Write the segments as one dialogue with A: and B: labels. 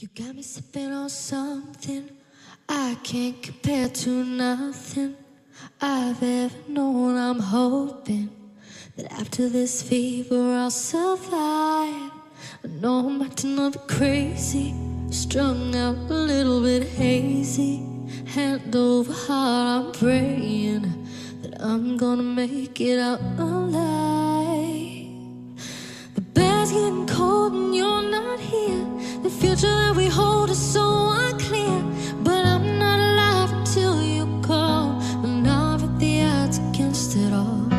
A: You got me sipping on something I can't compare to nothing I've ever known. I'm hoping that after this fever I'll survive. I know I'm acting a bit crazy, strung out a little bit hazy. Hand over heart, I'm praying that I'm gonna make it out alive. The bed's getting cold and you're not here. The future that we hold is so unclear. But I'm not alive until you call, and I'll bet the odds against it all.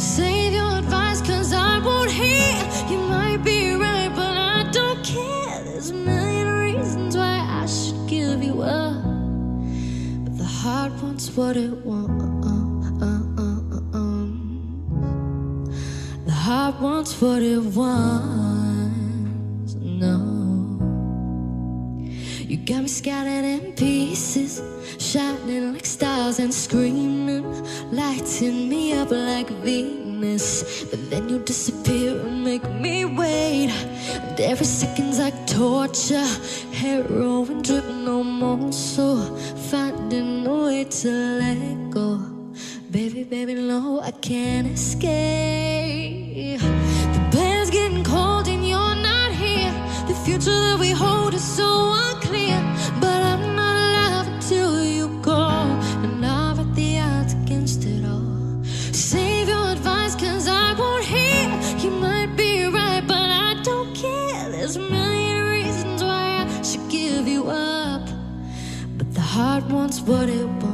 A: Save your advice, cause I won't hear. You might be right, but I don't care. There's a million reasons why I should give you up, but the heart wants what it wants. The heart wants what it wants. No, you got me scattered in pieces, shining like stars and screaming, lighting me up like Venus. But then you disappear and make me wait, and every second's like torture, heroin drip no more. So finding a way to let go. Baby, baby, no, I can't escape. The bed's getting cold and you're not here. The future that we hold is so unclear. But I'm not alive until you call, and I'll bet the odds against it all. Save your advice, cause I won't hear. You might be right, but I don't care. There's a million reasons why I should give you up, but the heart wants what it wants.